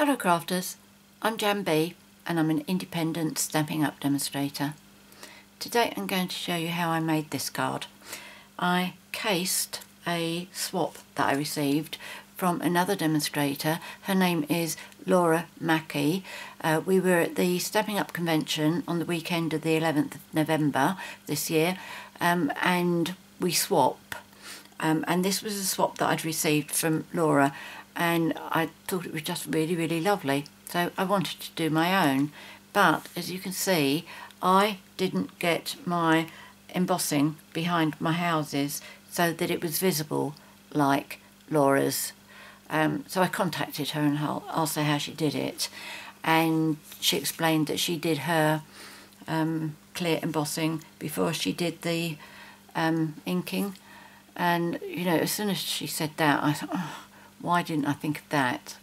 Hello crafters, I'm JanB and I'm an independent Stampin' Up demonstrator. Today I'm going to show you how I made this card. I cased a swap that I received from another demonstrator. Her name is Laura Mackey. We were at the Stampin' Up convention on the weekend of the 11th of November this year, and we swap. And this was a swap that I'd received from Laura, and I thought it was just really lovely, so I wanted to do my own. But as you can see, I didn't get my embossing behind my houses so that it was visible like Laura's. So I contacted her and asked her how she did it, and she explained that she did her clear embossing before she did the inking. And you know, as soon as she said that, I thought, oh, why didn't I think of that?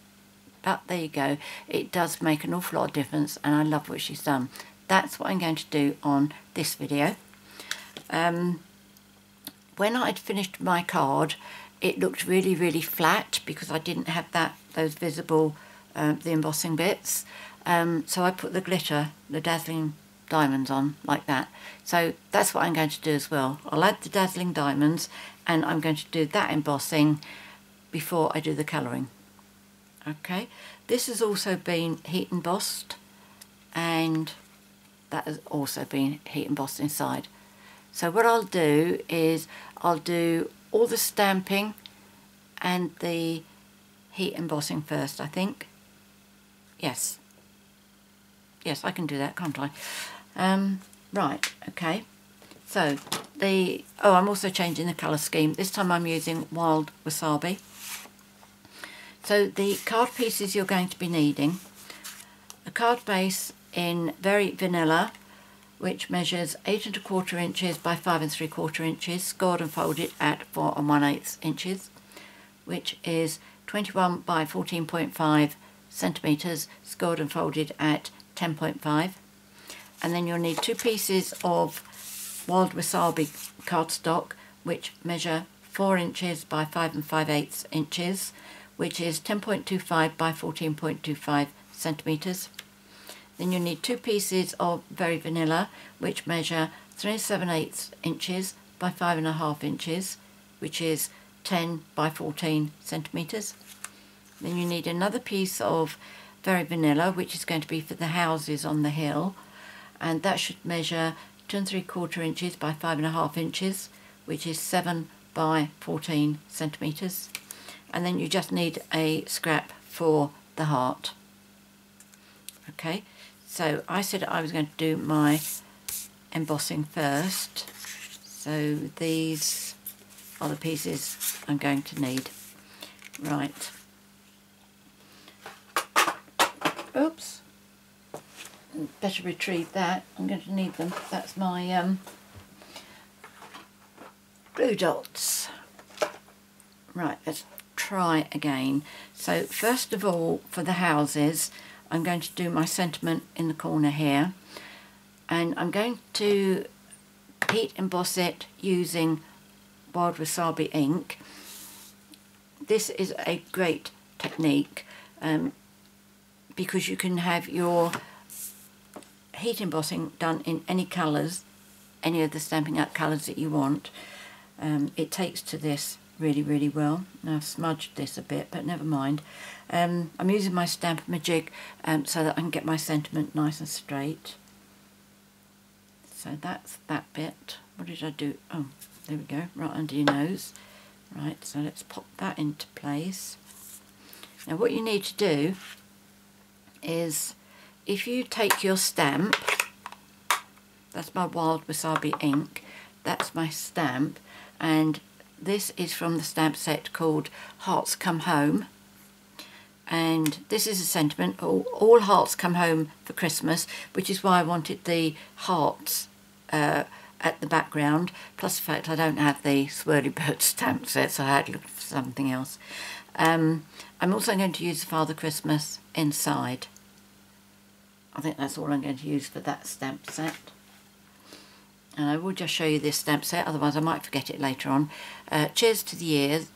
But there you go, it does make an awful lot of difference, and I love what she's done. That's what I'm going to do on this video. When I'd finished my card, it looked really flat because I didn't have those visible the embossing bits. So I put the glitter, the dazzling diamonds on like that. So that's what I'm going to do as well. I'll add the dazzling diamonds, and I'm going to do that embossing before I do the colouring. Okay, this has also been heat embossed, and that has also been heat embossed inside. So what I'll do is I'll do all the stamping and the heat embossing first, I think. Yes, I can do that, can't I? Right, okay. So I'm also changing the colour scheme. This time I'm using Wild Wasabi. So the card pieces you're going to be needing: a card base in Very Vanilla, which measures 8 1/4 inches by 5 3/4 inches, scored and folded at 4 1/8 inches, which is 21 by 14.5 centimetres, scored and folded at 10.5. And then you'll need 2 pieces of Wild Wasabi cardstock, which measure 4 inches by 5 5/8 inches, which is 10.25 by 14.25 centimetres. Then you'll need 2 pieces of Very Vanilla, which measure 3 7/8 inches by 5 1/2 inches, which is 10 by 14 centimetres. Then you need another piece of Very Vanilla, which is going to be for the houses on the hill, and that should measure 2 3/4 inches by 5 1/2 inches, which is 7 by 14 centimetres. And then you just need a scrap for the heart. Okay, so I said I was going to do my embossing first, so these are the pieces I'm going to need. Right. Oops. Better retrieve that. I'm going to need them. That's my glue dots. Right, let's try again. So first of all, for the houses, I'm going to do my sentiment in the corner here, and I'm going to heat emboss it using Wild Wasabi ink. This is a great technique because you can have your heat embossing done in any colours, any of the Stampin' Up colours that you want. It takes to this really well. Now I've smudged this a bit, but never mind. I'm using my Stamp-a-ma-jig so that I can get my sentiment nice and straight. So that's that bit. What did I do? Oh, there we go, right under your nose. Right, so let's pop that into place. Now what you need to do is, if you take your stamp, that's my Wild Wasabi ink, that's my stamp, and this is from the stamp set called Hearts Come Home, and this is a sentiment, all hearts come home for Christmas, which is why I wanted the hearts at the background, plus the fact I don't have the Swirly Bird stamp set, so I had to look for something else. I'm also going to use the Father Christmas inside. I think that's all I'm going to use for that stamp set. And I will just show you this stamp set, otherwise I might forget it later on. Cheers to the Years,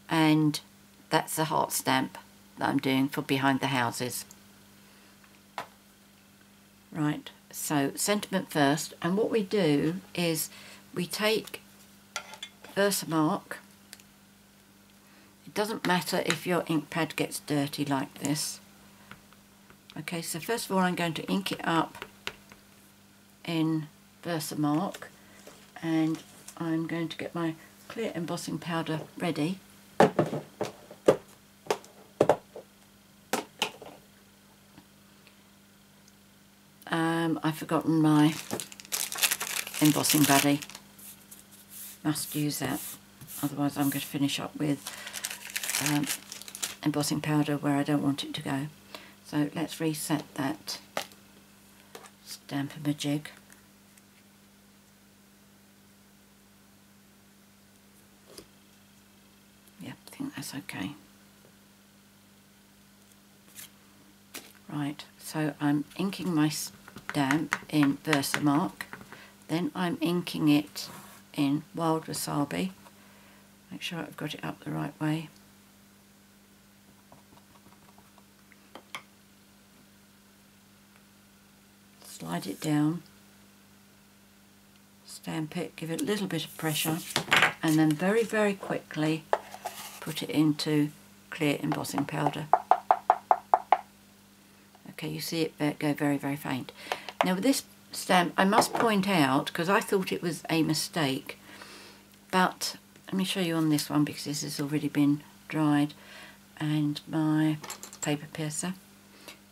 and that's the heart stamp that I'm doing for behind the houses. Right, so sentiment first, and what we do is we take VersaMark. It doesn't matter if your ink pad gets dirty like this. Okay, so first of all I'm going to ink it up in VersaMark, and I'm going to get my clear embossing powder ready. I've forgotten my Embossing Buddy. Must use that, otherwise I'm going to finish up with embossing powder where I don't want it to go. So let's reset that Stamp-a-ma-jig. Yep, I think that's okay. Right, so I'm inking my stamp in VersaMark, then I'm inking it in Wild Wasabi. Make sure I've got it up the right way. Slide it down, stamp it, give it a little bit of pressure, and then very, very quickly put it into clear embossing powder. Okay, you see it go very, very faint. Now with this stamp, I must point out, because I thought it was a mistake, but let me show you on this one because this has already been dried, and my paper piercer.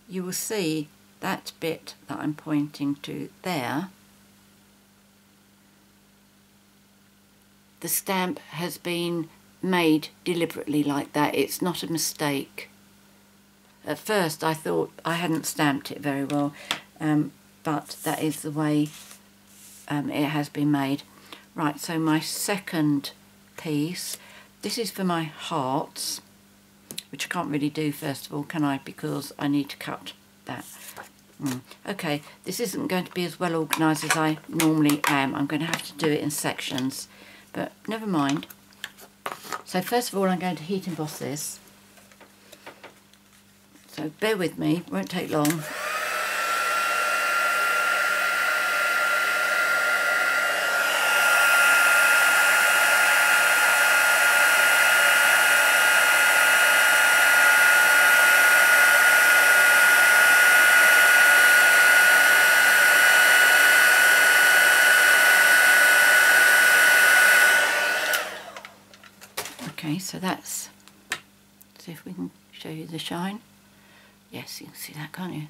You will see that bit that I'm pointing to there. The stamp has been made deliberately like that. It's not a mistake. At first I thought I hadn't stamped it very well, but that is the way it has been made. Right, so my second piece, this is for my hearts, which I can't really do first of all, can I, because I need to cut that. Okay, this isn't going to be as well organised as I normally am. I'm going to have to do it in sections, but never mind. So first of all I'm going to heat emboss this. So bear with me, it won't take long. Okay, so that's, see if we can show you the shine. Yes, you can see that, can't you?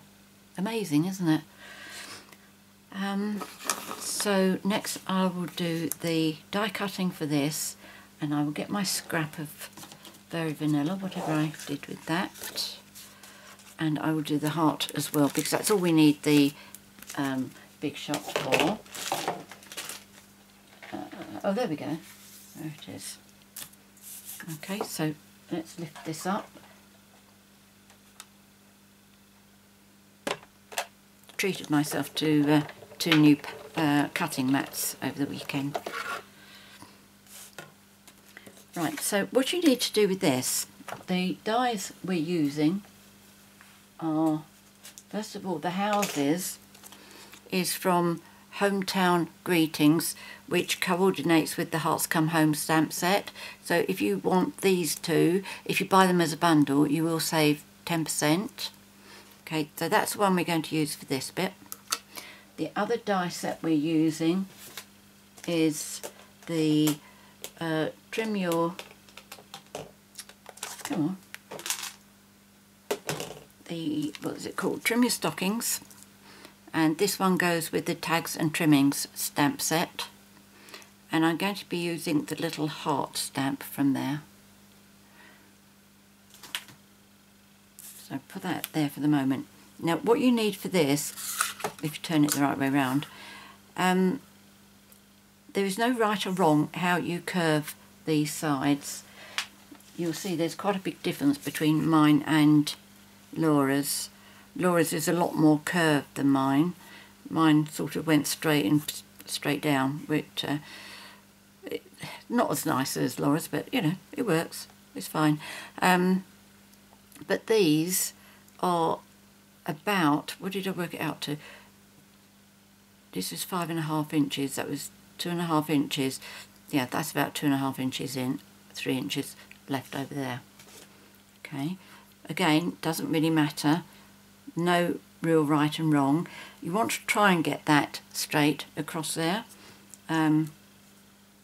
Amazing, isn't it? So next I will do the die cutting for this, and I will get my scrap of Very Vanilla, whatever I did with that, and I will do the heart as well, because that's all we need the big shot for. Oh, there we go. There it is. Okay, so let's lift this up. Treated myself to 2 new cutting mats over the weekend. Right, so what you need to do with this, the dies we're using are, first of all, the houses is from Hometown Greetings, which coordinates with the Hearts Come Home stamp set. So if you want these two, if you buy them as a bundle, you will save 10%. Okay, so that's the one we're going to use for this bit. The other die set we're using is the Trim Your... Come on. The, what is it called? Trim Your Stockings. And this one goes with the Tags and Trimmings stamp set. And I'm going to be using the little heart stamp from there. So put that there for the moment. Now what you need for this, if you turn it the right way around, there is no right or wrong how you curve these sides. You'll see there's quite a big difference between mine and Laura's. Laura's is a lot more curved than mine. Mine sort of went straight down, which not as nice as Laura's, but you know, it works. It's fine. But these are about, what did I work it out to? This is 5.5 inches, that was 2.5 inches. Yeah, that's about 2.5 inches in, 3 inches left over there. Okay, again, doesn't really matter. No real right and wrong. You want to try and get that straight across there.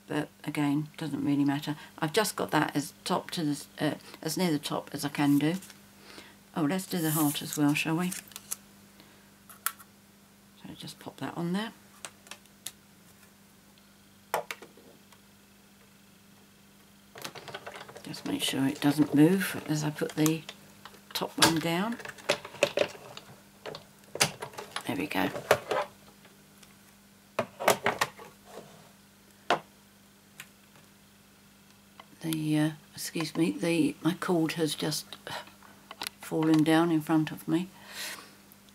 But again, doesn't really matter. I've just got that as top to the, as near the top as I can do. Oh, let's do the heart as well, shall we? So just pop that on there. Just make sure it doesn't move as I put the top one down. There we go. Excuse me, my cord has just fallen down in front of me.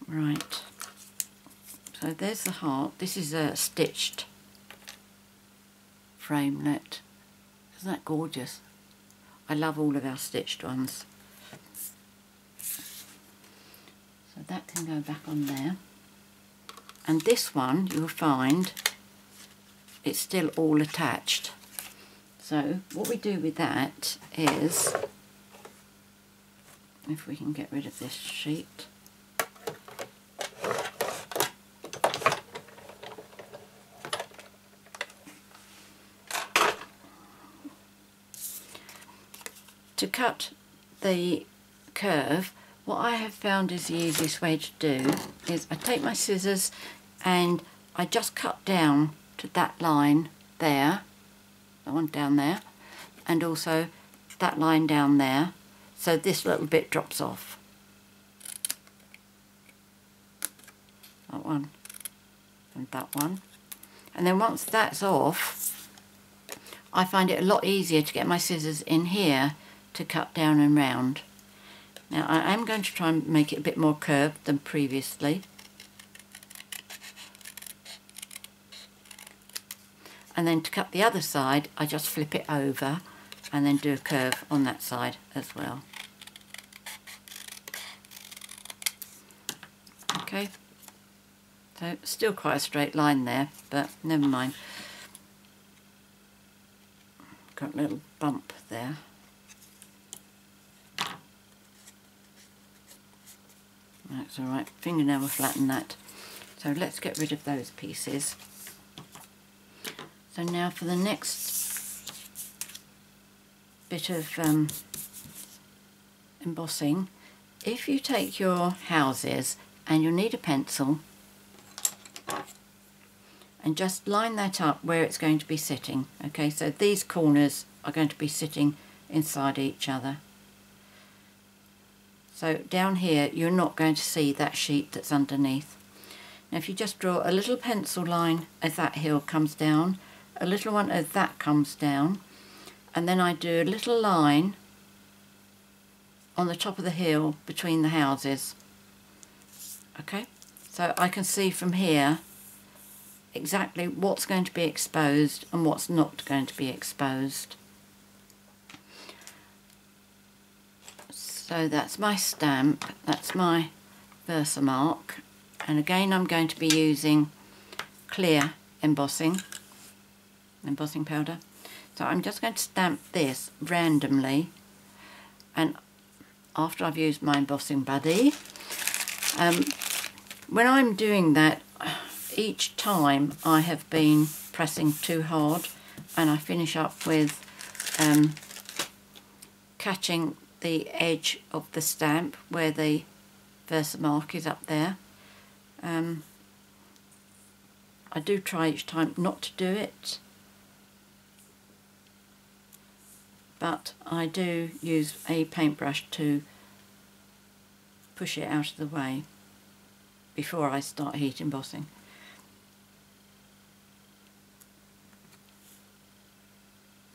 Right. So there's the heart. This is a stitched framelit. Isn't that gorgeous? I love all of our stitched ones. So that can go back on there. And this one, you'll find, it's still all attached. So what we do with that is, if we can get rid of this sheet, to cut the curve, what I have found is the easiest way to do is I take my scissors and I just cut down to that line there, that one down there, and also that line down there, so this little bit drops off. That one and that one. And then once that's off, I find it a lot easier to get my scissors in here to cut down and round. Now I am going to try and make it a bit more curved than previously. And then to cut the other side, I just flip it over and then do a curve on that side as well. Okay, so still quite a straight line there, but never mind. Got a little bump there. That's alright, fingernail will flatten that. So let's get rid of those pieces. So now for the next bit of embossing, if you take your houses and you'll need a pencil and just line that up where it's going to be sitting. Okay, so these corners are going to be sitting inside each other. So down here you're not going to see that sheet that's underneath. Now if you just draw a little pencil line as that hill comes down, a little one as that comes down, and then I do a little line on the top of the hill between the houses. Okay, so I can see from here exactly what's going to be exposed and what's not going to be exposed. So that's my stamp, that's my VersaMark, and again I'm going to be using clear embossing powder. So I'm just going to stamp this randomly, and after I've used my Embossing Buddy, when I'm doing that, each time I have been pressing too hard and I finish up with catching the edge of the stamp where the VersaMark is up there. I do try each time not to do it, but I do use a paintbrush to push it out of the way before I start heat embossing.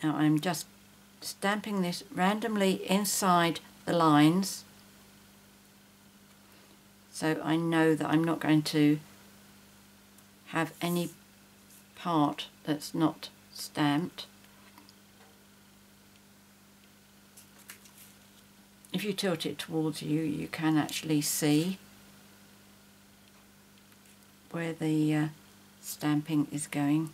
Now I'm just stamping this randomly inside the lines, so I know that I'm not going to have any part that's not stamped. If if you tilt it towards you, you can actually see where the stamping is going.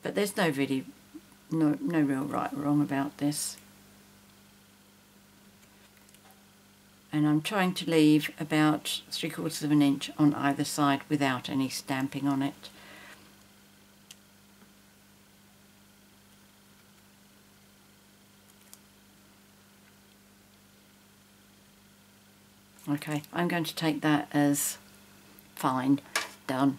But there's no real right or wrong about this. And I'm trying to leave about 3/4 of an inch on either side without any stamping on it. Okay, I'm going to take that as fine, done.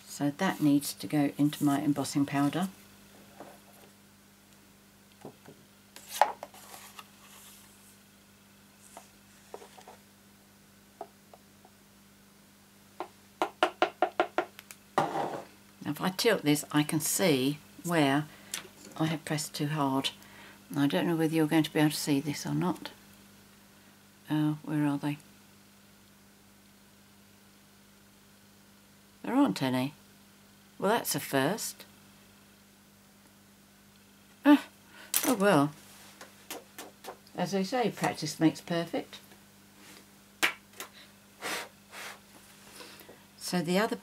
So that needs to go into my embossing powder. Now if I tilt this, I can see where I have pressed too hard. I don't know whether you're going to be able to see this or not. Where are they? There aren't any. Well, that's a first. Oh well. As they say, practice makes perfect. So the other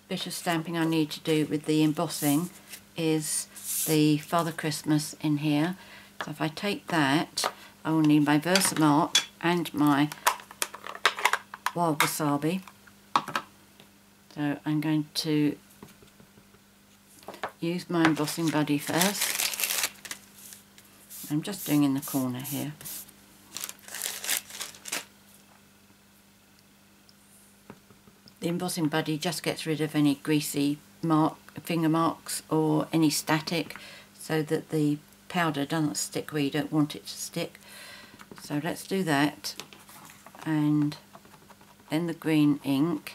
bit of stamping I need to do with the embossing is the Father Christmas in here. So if I take that, I will need my VersaMark and my wild wasabi. So I'm going to use my Embossing Buddy first. I'm just doing in the corner here. The Embossing Buddy just gets rid of any greasy finger marks or any static, so that the powder doesn't stick where you don't want it to stick. So let's do that, and then the green ink,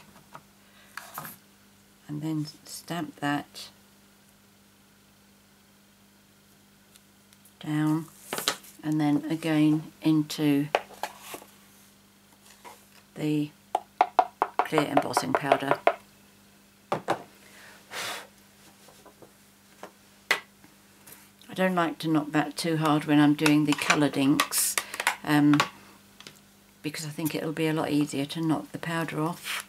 and then stamp that down, and then again into the clear embossing powder. I don't like to knock back too hard when I'm doing the coloured inks, because I think it'll be a lot easier to knock the powder off.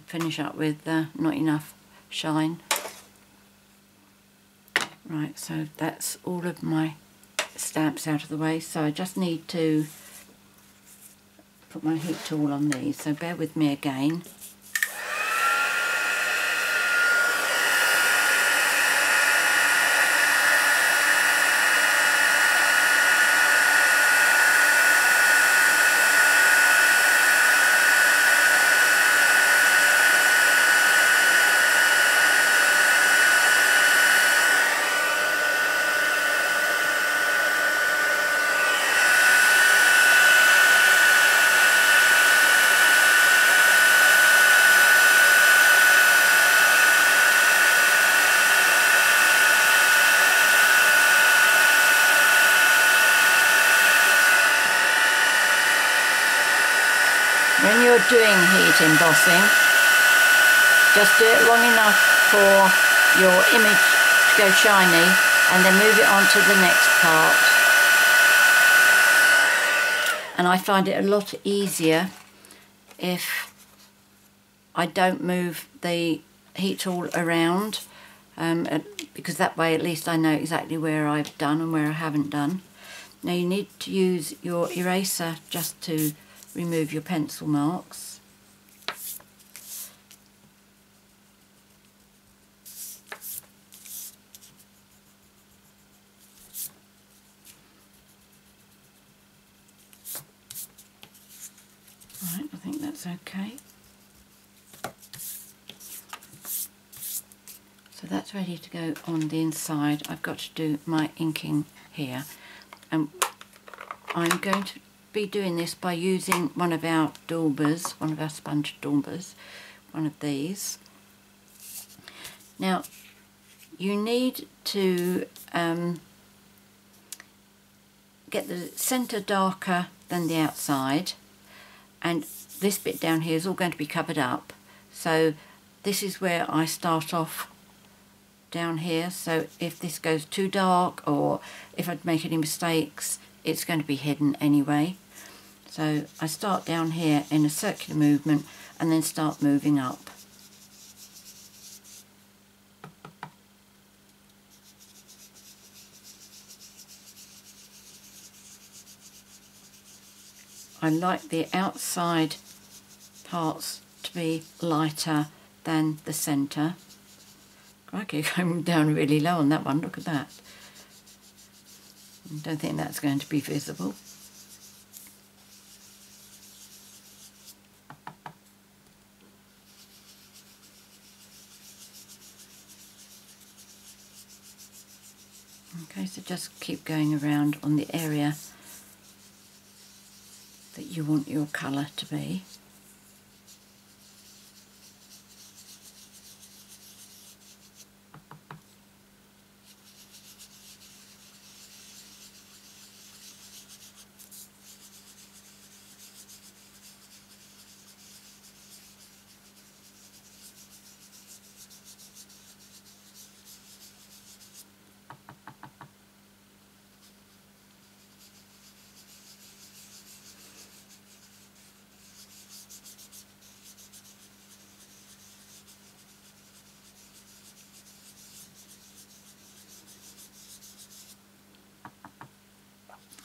Finish up with not enough shine. Right, so that's all of my stamps out of the way, so I just need to put my heat tool on these, so bear with me again. When you're doing heat embossing, just do it long enough for your image to go shiny, and then move it on to the next part. And I find it a lot easier if I don't move the heat tool around, because that way at least I know exactly where I've done and where I haven't done. Now you need to use your eraser just to remove your pencil marks. Right, I think that's okay. So that's ready to go on the inside. I've got to do my inking here, and I'm going to be doing this by using one of our daubers, one of our sponge daubers, one of these. Now you need to get the centre darker than the outside, and this bit down here is all going to be covered up, so this is where I start off down here, so if this goes too dark or if I'd make any mistakes, it's going to be hidden anyway. So I start down here in a circular movement and then start moving up. I like the outside parts to be lighter than the centre. Crikey, going down really low on that one, look at that. I don't think that's going to be visible. Okay, so just keep going around on the area that you want your colour to be.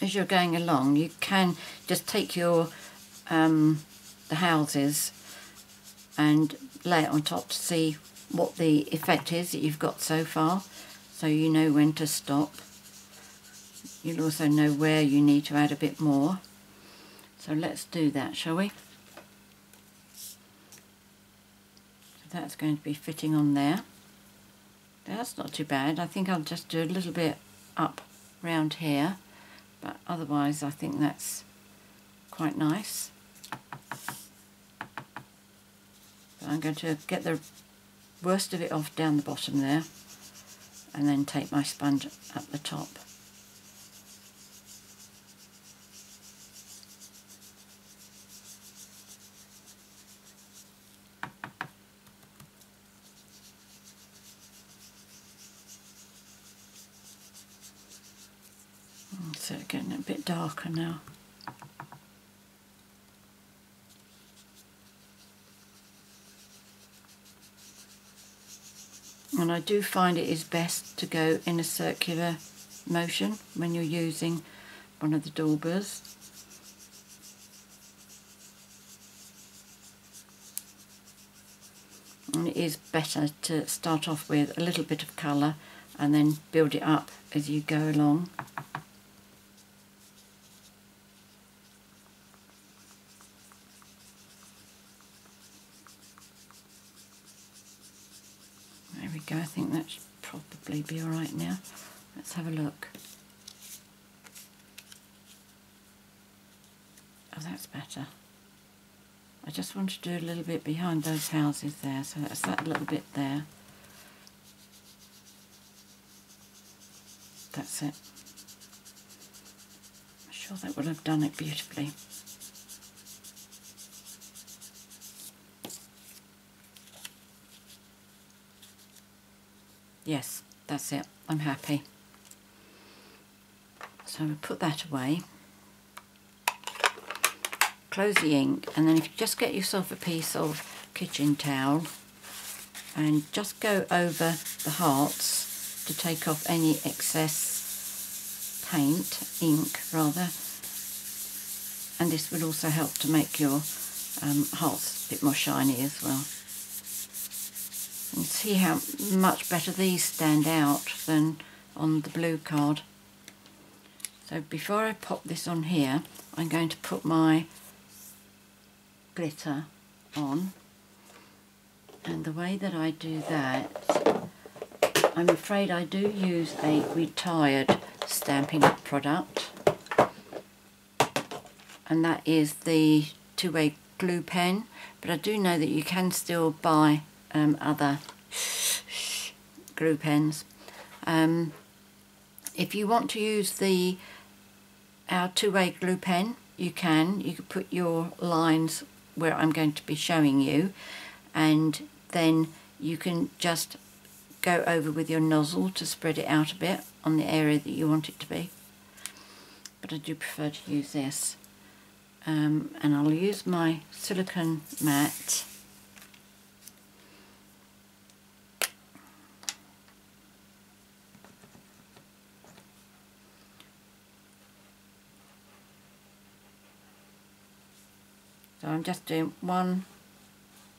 As you're going along, you can just take your the houses and lay it on top to see what the effect is that you've got so far, so you know when to stop. You'll also know where you need to add a bit more. So let's do that, shall we? So that's going to be fitting on there. That's not too bad. I think I'll just do a little bit up round here. But otherwise I think that's quite nice. But I'm going to get the worst of it off down the bottom there and then take my sponge up the top. So it's getting a bit darker now. And I do find it is best to go in a circular motion when you're using one of the daubers. And it is better to start off with a little bit of colour and then build it up as you go along. There we go, I think that should probably be alright now. Let's have a look. Oh, that's better. I just want to do a little bit behind those houses there, so that's that little bit there. That's it. I'm sure that would have done it beautifully. Yes, that's it. I'm happy. So we'll put that away. Close the ink, and then if you just get yourself a piece of kitchen towel and just go over the hearts to take off any excess paint, ink rather, and this will also help to make your hearts a bit more shiny as well. And see how much better these stand out than on the blue card. So before I pop this on here, I'm going to put my glitter on, and the way that I do that, I'm afraid I do use a retired Stampin' product, and that is the two-way glue pen, but I do know that you can still buy other glue pens. If you want to use our two-way glue pen, you can put your lines where I'm going to be showing you, and then you can just go over with your nozzle to spread it out a bit on the area that you want it to be. But I do prefer to use this. And I'll use my silicone mat. So I'm just doing one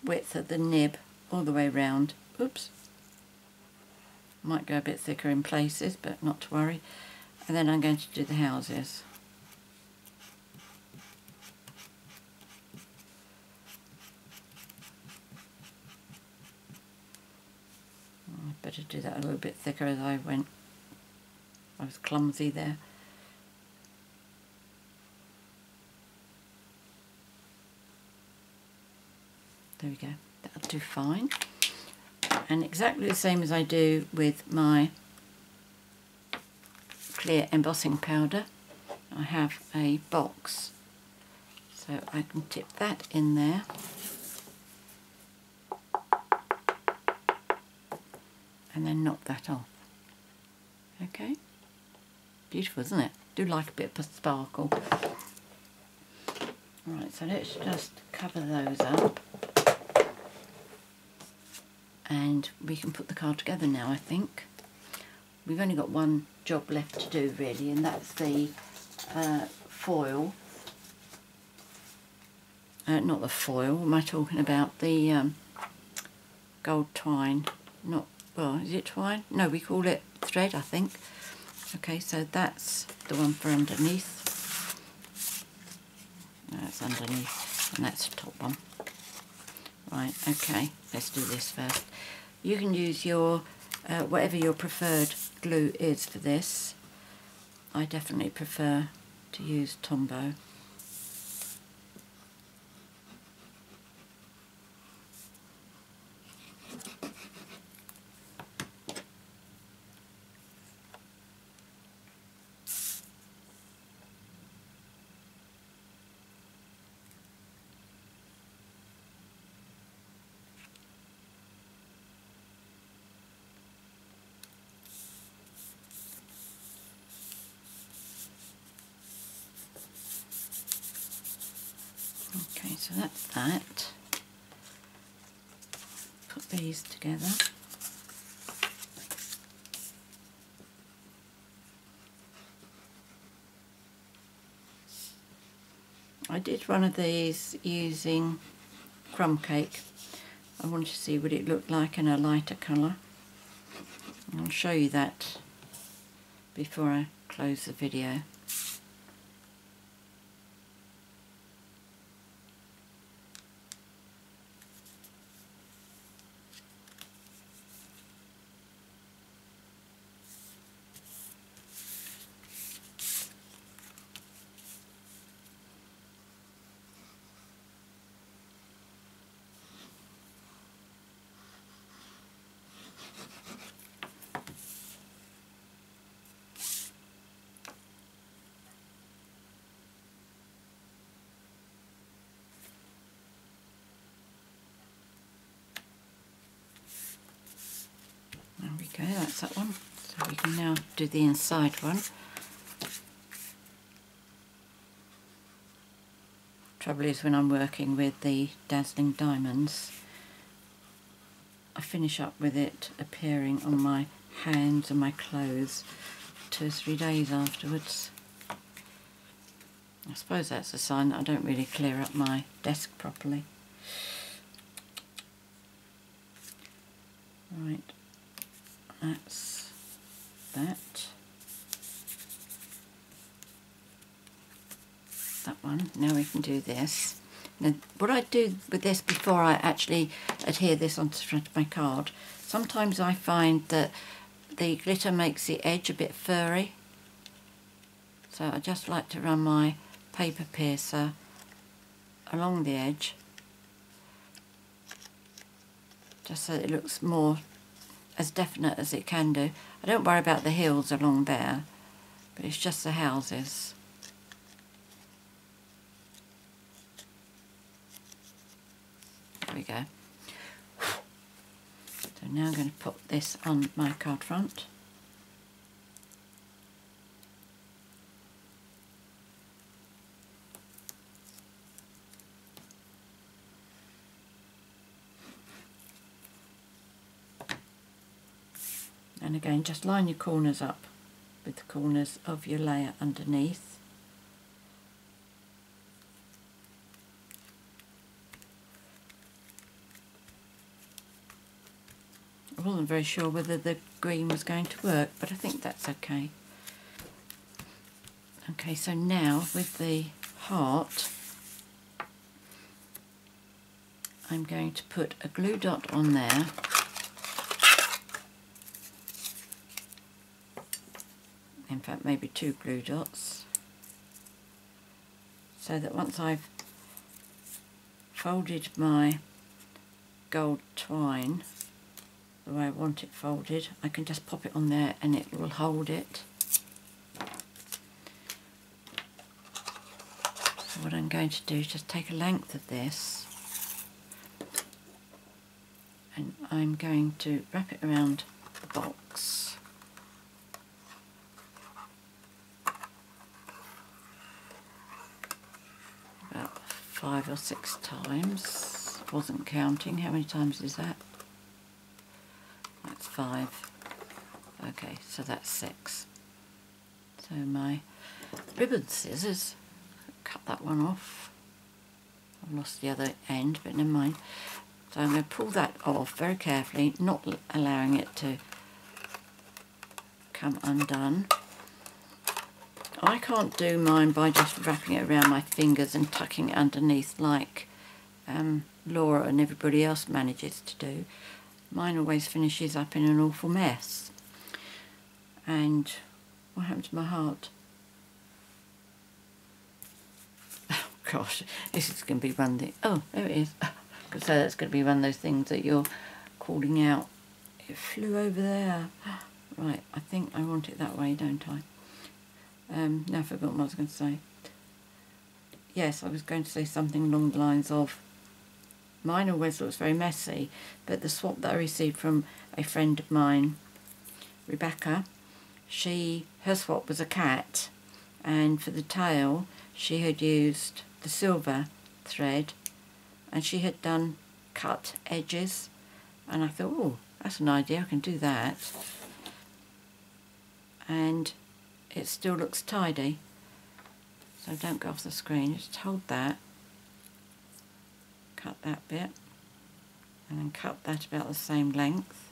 width of the nib all the way round. Oops. Might go a bit thicker in places, but not to worry. And then I'm going to do the houses. I better do that a little bit thicker as I went. I was clumsy there. There we go, that'll do fine. And exactly the same as I do with my clear embossing powder, I have a box. So I can tip that in there. And then knock that off. Okay, beautiful, isn't it? Do like a bit of a sparkle. Right, so let's just cover those up. And we can put the card together now, I think. We've only got one job left to do really, and that's the foil. Not the foil, what am I talking about? The gold twine. Not, well, is it twine? No, we call it thread, I think. Okay, so that's the one for underneath. That's underneath, and that's the top one. Right, okay, let's do this first. You can use your, whatever your preferred glue is for this. I definitely prefer to use Tombow. Okay, so that's that. Put these together. I did one of these using crumb cake. I wanted to see what it looked like in a lighter colour. I'll show you that before I close the video. There we go, that's that one. So we can now do the inside one. Trouble is, when I'm working with the dazzling diamonds, I finish up with it appearing on my hands and my clothes 2 or 3 days afterwards. I suppose that's a sign that I don't really clear up my desk properly. Right, that's that. That one. Now we can do this. Now, what I do with this before I actually adhere this onto the front of my card, sometimes I find that the glitter makes the edge a bit furry. So I just like to run my paper piercer along the edge, just so that it looks more as definite as it can do. I don't worry about the heels along there, but it's just the houses. There we go. So So now I'm going to put this on my card front. And again, just line your corners up with the corners of your layer underneath. I wasn't very sure whether the green was going to work, but I think that's okay. Okay, so now with the heart, I'm going to put a glue dot on there. In fact, maybe 2 glue dots, so that once I've folded my gold twine the way I want it folded, I can just pop it on there and it will hold it. So what I'm going to do is just take a length of this and I'm going to wrap it around the box. About 5 or 6 times. Wasn't counting. How many times is that? That's 5. Okay, so that's 6. So my ribbon scissors, cut that one off. I've lost the other end, but never mind. So I'm going to pull that off very carefully, not allowing it to come undone. I can't do mine by just wrapping it around my fingers and tucking it underneath like Laura and everybody else manages to do. Mine always finishes up in an awful mess. And what happened to my heart? Oh gosh, this is going to be one of the... Oh, there it is. So that's going to be one of those things that you're calling out. It flew over there. Right, I think I want it that way, don't I? Now I've forgotten what I was going to say. Yes, I was going to say something along the lines of, mine always looks very messy, but the swap that I received from a friend of mine, Rebecca, her swap was a cat, and for the tail she had used the silver thread, and she had done cut edges, and I thought, oh, that's an idea, I can do that. And it still looks tidy, so don't go off the screen, just hold that, cut that bit, and then cut that about the same length.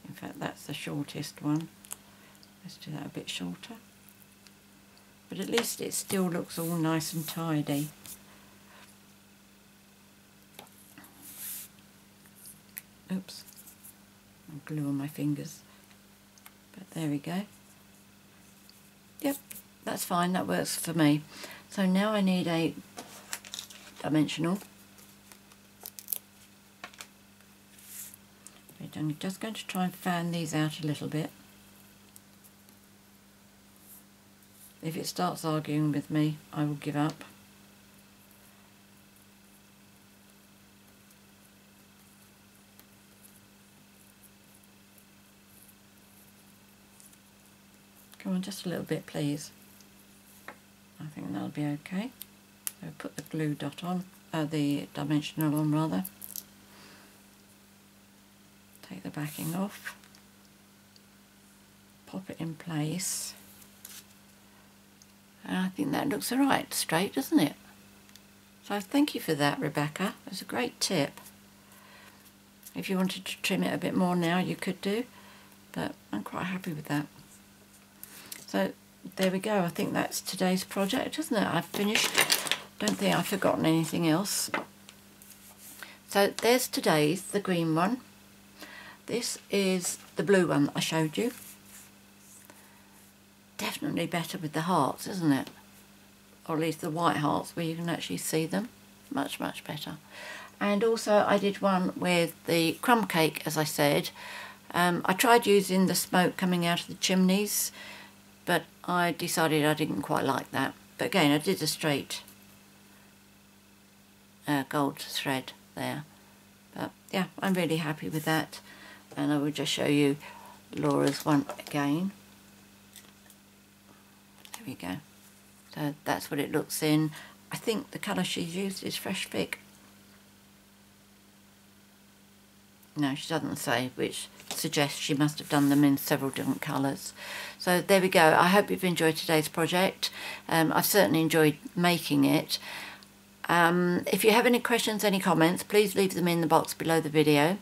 In fact, that's the shortest one. Let's do that a bit shorter. But at least it still looks all nice and tidy. Oops, I'll glue on my fingers. But there we go. Yep, that's fine, that works for me. So now I need a dimensional. I'm just going to try and fan these out a little bit. If it starts arguing with me, I will give up. Come on, just a little bit, please. I think that'll be okay. So put the glue dot on, the dimensional on rather. Take the backing off. Pop it in place. And I think that looks alright, straight, doesn't it? So thank you for that, Rebecca. It was a great tip. If you wanted to trim it a bit more now, you could do, but I'm quite happy with that. So there we go. I think that's today's project, isn't it? I've finished. Don't think I've forgotten anything else. So there's today's, the green one. This is the blue one that I showed you. Definitely better with the hearts, isn't it? Or at least the white hearts where you can actually see them. Much, much better. And also I did one with the crumb cake, as I said. I tried using the smoke coming out of the chimneys, but I decided I didn't quite like that. But again, I did a straight gold thread there. But yeah, I'm really happy with that. and I will just show you Laura's one again. There we go. So that's what it looks in. I think the colour she's used is Fresh Fig. No, she doesn't say, which suggests she must have done them in several different colours. So there we go. I hope you've enjoyed today's project. I've certainly enjoyed making it. If you have any questions, any comments, please leave them in the box below the video.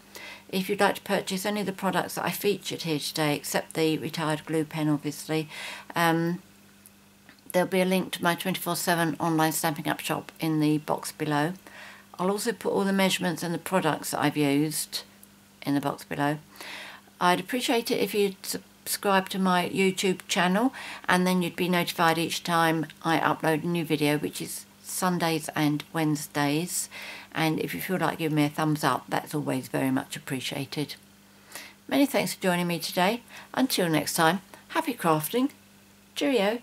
If you'd like to purchase any of the products that I featured here today, except the retired glue pen obviously, there'll be a link to my 24/7 online Stampin' Up shop in the box below. I'll also put all the measurements and the products that I've used in the box below. I'd appreciate it if you'd subscribe to my YouTube channel, and then you'd be notified each time I upload a new video, which is Sundays and Wednesdays. And if you feel like giving me a thumbs up, that's always very much appreciated. Many thanks for joining me today. Until next time, happy crafting. Cheerio.